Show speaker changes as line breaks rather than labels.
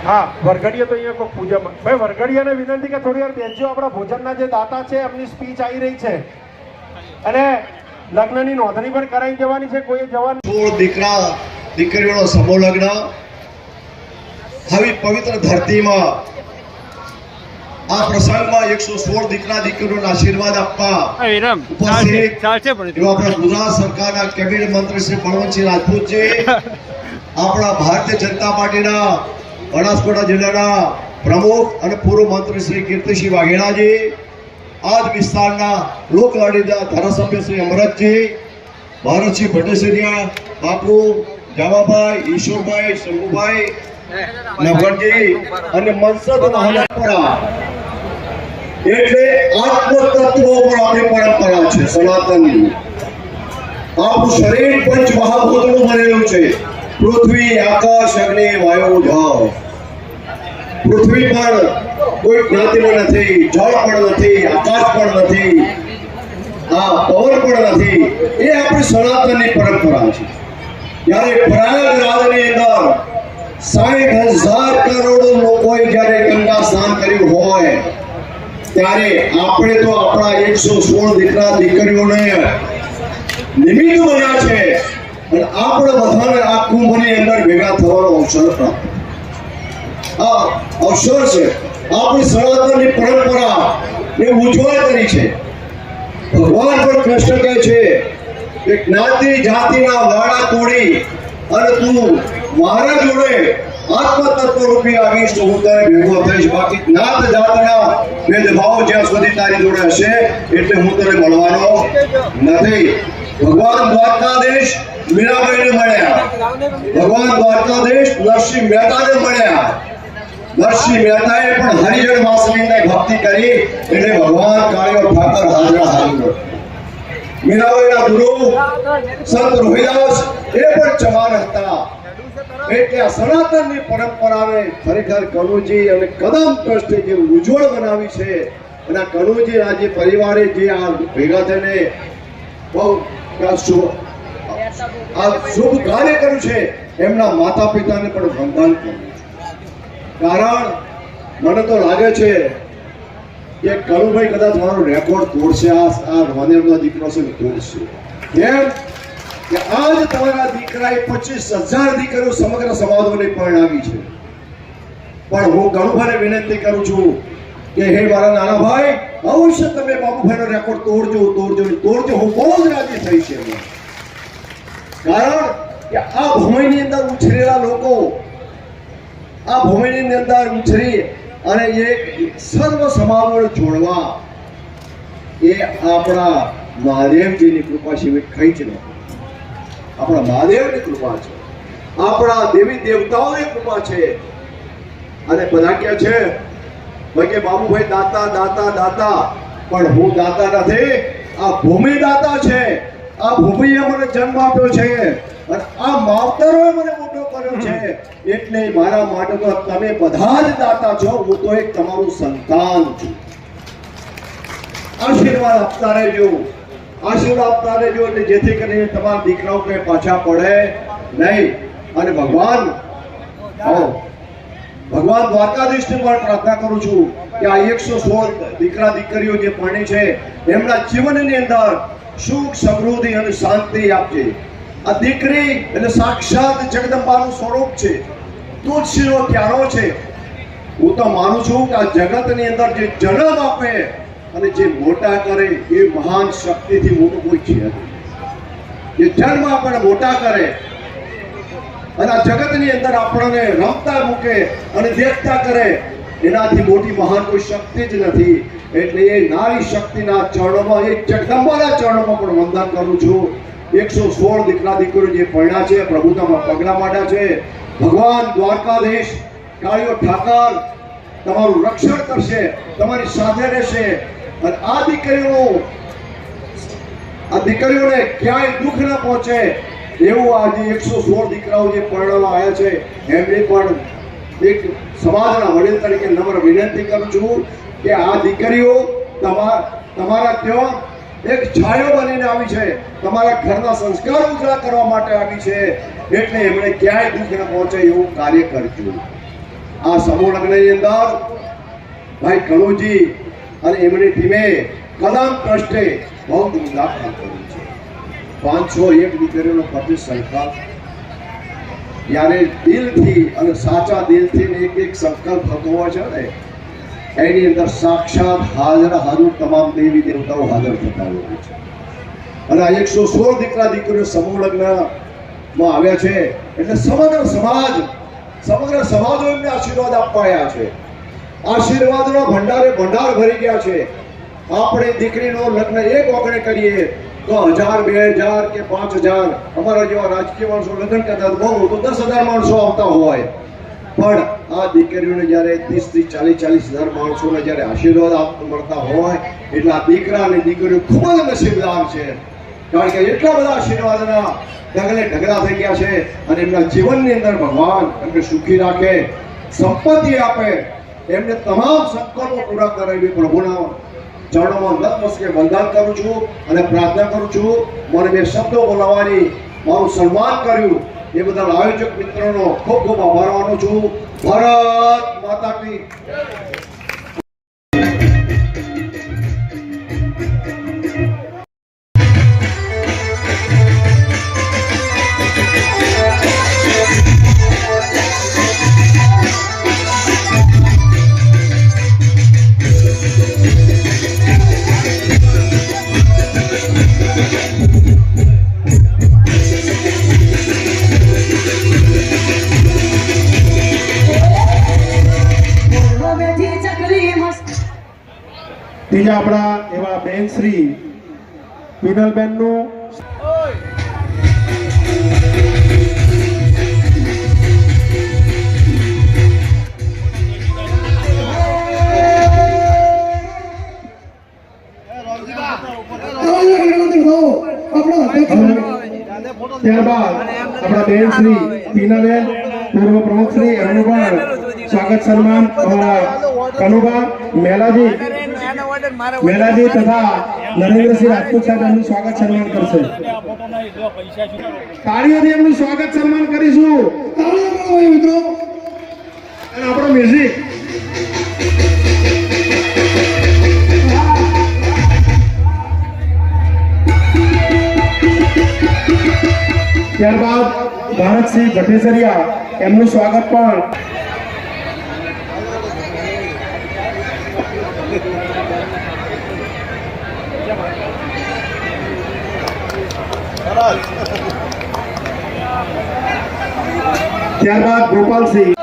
हाँ वरघड़िया तो अँ पूजा भाई वरघड़िया ने विनंती के थोड़ी વાર બેસજો આપણા ભોજનના જે દાતા છે એમની સ્પીચ આવી રહી છે અને લગ્નની નોંધણી પણ કરાવી દેવાની છે કોઈ જવાન
16 દીકરા દીકરીઓનો સમૂહ લગ્ન આવી પવિત્ર ધરતીમાં આ પ્રસંગમાં 116 દીકરા દીકરીઓના આશીર્વાદ આપવા ઉપસ્થિત આપણા ગુજરાત સરકારના કેબિનેટ મંત્રી શ્રી બળવંતસિંહ રાજપૂતજી આપણા ભારતીય જનતા પાર્ટીના બનાસકાંઠા જિલ્લાના પ્રમુખ અને પૂર્વ મંત્રી શ્રી કીર્તિસિંહ વાઘેલાજી આજ વિસ્તારના લોકલાડીના ધારાસભ્ય શ્રી અમરતજી ભારતસિંહ ભટ્ટેસરિયા બાપુ જાવાભાઈ ઈશ્વરભાઈ શંભુભાઈ નવગણજી અને મનસદ મહાનપરા એટલે આત્મતત્વો પર આપણી પરંપરા છે સનાતનની આપણું શરીર પંચ મહાભૂતોનું બનેલું છે પૃથ્વી આકાશ અગ્નિ વાયુ જળ પૃથ્વી પર કોઈ જ્ઞાતિમાં નથી જળ પણ નથી આકાશ પણ નથી આ પવન પણ નથી એ આપણી સનાતનની પરંપરા છે જ્યારે પ્રયાગરાજની અંદર 60,000 કરોડ લોકોએ જ્યારે ગંગા સ્નાન કર્યું હોય ત્યારે આપણે તો આપણા 116 દીકરા દીકરીઓને નિમિત્ત બન્યા છે અને આપણે બધાને આ કુંભની અંદર ભેગા થવાનો અવસર પ્રાપ્ત આ અવસર છે આપણી સનાતનની પરંપરા એ ઉજ્જવળ કરી છે ભગવાન પણ કૃષ્ણ કહે છે કે જ્ઞાતિ જાતિના વાડા તોડી અને તું મારા જોડે આત્મતત્વ રૂપી આવીશ તો હું તારે ભેગો થઈશ બાકી જ્ઞાત જાતના ભેદભાવ જ્યાં સુધી તારી જોડે હશે એટલે હું તને મળવાનો નથી ભગવાન દ્વારકાધીશ મીરાબાઈને મળ્યા ભગવાન દ્વારકાધીશ નરસિંહ મહેતાને મળ્યા નરસિંહ મહેતાએ પણ હરિજન વાસનીને ભક્તિ કરી એટલે ભગવાન કાળિયો ઠાકર હાજરા હાજર મીરાબાઈના ગુરુ સંત રોહિદાસ એ પણ ચમાર હતા એટલે આ સનાતનની પરંપરાને ખરેખર કનુજી અને કદમ ટ્રસ્ટે જે ઉજ્જવળ બનાવી છે અને આ કનુજી આજે પરિવારે જે આ ભેગા થઈને બહુ આ શુભ કાર્ય કર્યું છે એમના માતા પિતાને પણ વંદન કર્યું કારણ મને તો લાગે છે કે કનુભાઈ કદાચ મારો રેકોર્ડ તોડશે આ વાનેરનો દીકરો છે તોડશે કેમ કે આજ તમારા દીકરાએ 25,000 દીકરીઓ સમગ્ર સમાજોને પરણાવી છે પણ હું કનુભાઈને વિનંતી કરું છું કે હે મારા નાના ભાઈ અવશ્ય તમે બાબુભાઈનો રેકોર્ડ તોડજો હું બહુ જ રાજી થઈશ કારણ કે આ ભૂમિની અંદર ઉછરેલા લોકો આ ભૂમિની અંદર ઉછરી અને એક સર્વ સમાજોને જોડવા એ આપણા મહાદેવજીની કૃપા સિવાય કઈ જ નથી આપણા મહાદેવની કૃપા છે આપણા દેવી દેવતાઓની કૃપા છે અને બધા કહે છે કે બાબુભાઈ દાતા દાતા દાતા પણ હું દાતા નથી આ ભૂમિ દાતા છે આ ભૂમિએ મને જન્મ આપ્યો છે અને આ માવતરોએ મને મોટો કર્યો છે એટલે મારા માટે તો તમે બધા જ દાતા છો હું તો એક તમારું સંતાન છું આશીર્વાદ આપતા રહેજો એટલે જેથી કરીને તમારા દીકરાઓ કે પાછા પડે નહીં અને ભગવાન દ્વારકાધીશને પણ પ્રાર્થના કરું છું કે આ 116 દીકરા દીકરીઓ જે પરણી છે એમના જીવનની અંદર સુખ સમૃદ્ધિ અને શાંતિ આપજે આ દીકરી એટલે સાક્ષાત જગદંબાનું સ્વરૂપ છે તુલસીનો ક્યારો છે હું તો માનું છું કે આ જગતની અંદર જે જન્મ આપે અને જે મોટા કરે એ મહાન શક્તિથી મોટું કોઈ છે જે જન્મ આપણને મોટા કરે અને આ જગતની અંદર આપણને રમતા મૂકે અને દેખતા કરે એનાથી મોટી મહાન કોઈ શક્તિ જ નથી એટલે એ નારી શક્તિના ચરણોમાં એ જગદંબાના ચરણોમાં પણ વંદન કરું છું 116 દીકરા દીકરીઓ જે પરણ્યા છે પ્રભુતામાં પગલા માંડ્યા છે ભગવાન દ્વારકાધીશ કાળિયો ઠાકર તમારું રક્ષણ કરશે તમારી સાથે રહેશે અને આ દીકરીઓને ક્યાંય દુઃખ ન પહોંચે એવું આજે 116 દીકરાઓ જે પરણવા આવ્યા છે એમને પણ એક સમાજના વડીલ તરીકે નમ્ર વિનંતી કરું છું કે આ દીકરીઓ તમારા ત્યાં એક છાયો બનીને આવી છે, તમારા ઘરના સંસ્કાર ઉજળા કરવા માટે આવી છે, એટલે એમણે ક્યાંય દુઃખ ન પહોંચે એવું કાર્ય કર્યું. આ સમૂહ લગ્નની અંદર ભાઈ કણુજી અને એમની ટીમે કદમ ટ્રસ્ટે બહુ ધૂમધામ કામ કર્યું છે. 501 દીકરીઓનો પતિ સંકલ્પ, જ્યારે દિલથી અને સાચા દિલથી એક એક સંકલ્પ થતો હોય છે ને, એની અંદર સાક્ષાત હાજર તમામ દેવી દેવતાઓ હાજર થતા હોય છે. અને આ 116 દીકરા દીકરીઓ સમૂહ લગ્નમાં આવ્યા છે, એટલે સમગ્ર સમાજો એમને આશીર્વાદ આપવા આવ્યા છે. આશીર્વાદના ભંડાર ભરી ગયા છે. આપણે દીકરીનો લગ્ન એક વખતે કરીએ તો 1000, 2000 કે 5000, અમારા જેવા રાજકીય માણસો લગ્ન કરતા બહુ તો 10,000 માણસો આવતા હોય, પણ આ દીકરીઓને જ્યારે 30,000 માણસોને જ્યારે આશીર્વાદ મળતા હોય, એટલે આ દીકરા અને દીકરીઓ ખૂબ જ નસીબદાર છે. કારણ કે એટલા બધા આશીર્વાદના ઢગલા થઈ ગયા છે. અને એમના જીવનની અંદર ભગવાન એમને સુખી રાખે, સંપત્તિ આપે, એમને તમામ સંકલ્પો પૂરા કરે એવી પ્રભુના ચરણોમાં નતમસ્તકે વંદન કરું છું અને પ્રાર્થના કરું છું. મને બે શબ્દો બોલાવવાની મારું સન્માન કર્યું એ બદલ આયોજક મિત્રોનો ખૂબ ખૂબ આભાર માનું છું. ભારત માતા કી.
ત્રીજા આપણા એવા બેન શ્રી પીનલબેનનું ત્યારબાદ આપણા બેન શ્રી પીનાબેન પૂર્વ પ્રમુખ શ્રી એમનું પણ સ્વાગત સન્માન અમારા કનુભા મેલાજી તથા નરેન્દ્રસિંહ રાજપૂત સાહેબ એમનું સ્વાગત સન્માન કરશે. તાળીઓથી એમનું સ્વાગત સન્માન કરીશું. મિત્રો અને આપણો મ્યુઝિક ત્યારબાદ ભારતસિંહ ભટ્ટેસરિયા એમનું સ્વાગત પણ ત્યારબાદ ગોપાલસિંહ